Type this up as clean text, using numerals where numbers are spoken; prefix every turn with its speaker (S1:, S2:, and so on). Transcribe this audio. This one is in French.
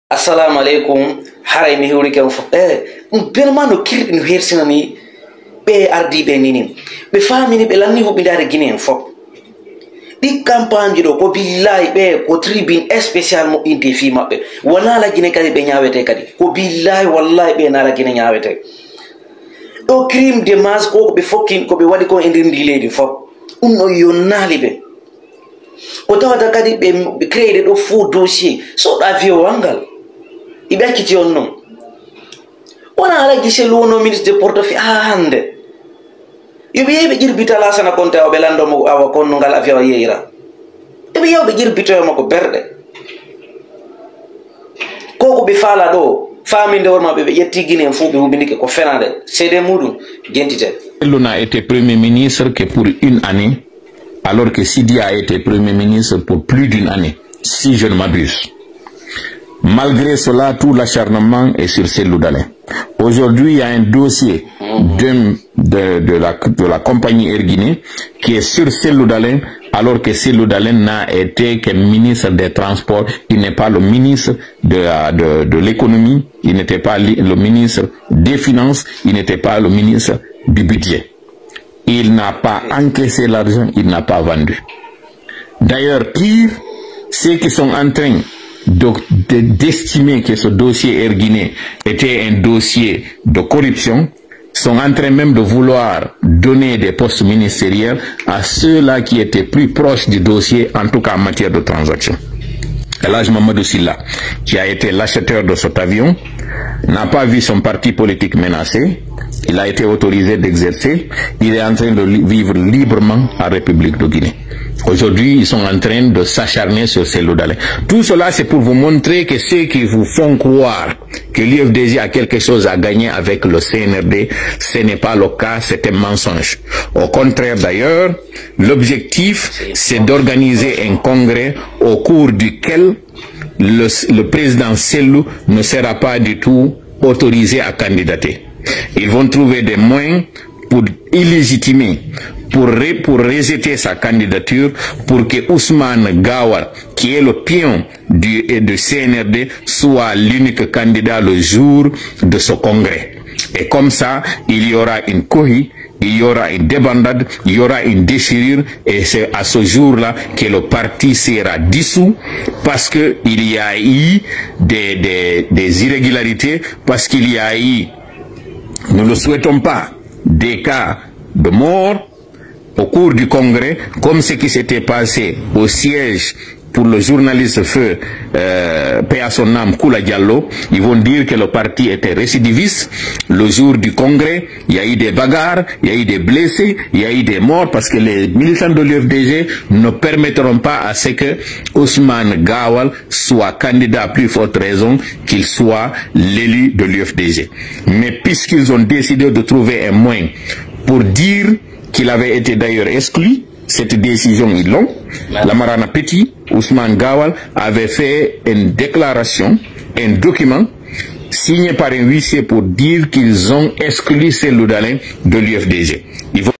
S1: Assalamu alaikum. Haray mi hewri kam fof belma no kirɗi no hersinani ɓe ardiɓe nini ɓe famini ɓe lanni huɓidare Guinée en fof ɗi campagne ɗo ko billahi ɓe ko tribune spécial moƴƴinte fi maɓɓe wonala Guinée kadi ɓe ñawete kadi ko billahi wallahi ɓe nala Guinée ñawete ɗo crime de masse ko ɓe fokkin koɓe waɗi ko e nder ndi leydi fof ɗum ɗo yonnali ɓe ko tawata kadi ɓe créé ɗo faux dossier soɗo avion wangal iɓe akkiti on noon wona ala gise luwono ministre de portefeuille hande yoɓe yehi ɓe ƴirbita Lassana Conté o ɓe landomo awa konno ngal avion yeyira eɓe yaw ɓe ƴirbitoyoma ko berɗe koko ɓe faala ɗo faminde wormaɓe ɓe ƴetti Guinée fuu ɓe hubinike ko fenade seede muɗum jentite.
S2: Sello n'a été premier ministre que pour une année alors que Sidi a été premier ministre pour plus d'une année si je ne m'abuse. Malgré cela, tout l'acharnement est sur Cellou Dalein. Aujourd'hui, il y a un dossier de la compagnie Air Guinée qui est sur Cellou Dalein, alors que Cellou Dalein n'a été que ministre des Transports. Il n'est pas le ministre de l'économie, il n'était pas le ministre des Finances, il n'était pas le ministre du Budget. Il n'a pas encaissé l'argent, il n'a pas vendu. D'ailleurs, pire, ceux qui sont en train d'estimer que ce dossier Air Guinée était un dossier de corruption sont en train même de vouloir donner des postes ministériels à ceux-là qui étaient plus proches du dossier, en tout cas en matière de transaction. Elhadji Mamadou Sylla, qui a été l'acheteur de cet avion, n'a pas vu son parti politique menacé. Il a été autorisé d'exercer. Il est en train de vivre librement en République de Guinée. Aujourd'hui, ils sont en train de s'acharner sur Cellou Dalein. Tout cela, c'est pour vous montrer que ceux qui vous font croire que l'UFDG a quelque chose à gagner avec le CNRD, ce n'est pas le cas, c'est un mensonge. Au contraire d'ailleurs, l'objectif, c'est d'organiser un congrès au cours duquel le président Cellou ne sera pas du tout autorisé à candidater. Ils vont trouver des moyens pour illégitimer, pour rejeter sa candidature, pour que Ousmane Gawal, qui est le pion du CNRD, soit l'unique candidat le jour de ce congrès. Et comme ça, il y aura une cohue, il y aura une débandade, il y aura une déchirure, et c'est à ce jour-là que le parti sera dissous, parce que il y a eu des irrégularités, parce qu'il y a eu, nous ne le souhaitons pas, des cas de mort au cours du congrès, comme ce qui s'était passé au siège pour le journaliste feu paix à son âme Koula Diallo. Ils vont dire que le parti était récidiviste. Le jour du congrès, il y a eu des bagarres, il y a eu des blessés, il y a eu des morts, parce que les militants de l'UFDG ne permettront pas à ce que Ousmane Gawal soit candidat, à plus forte raison qu'il soit l'élu de l'UFDG. Mais puisqu'ils ont décidé de trouver un moyen pour dire qu'il avait été d'ailleurs exclu, cette décision ils l'ont. Lamarana Petit, Ousmane Gawal avait fait une déclaration, un document signé par un huissier pour dire qu'ils ont exclu Cellou Dalein de l'UFDG.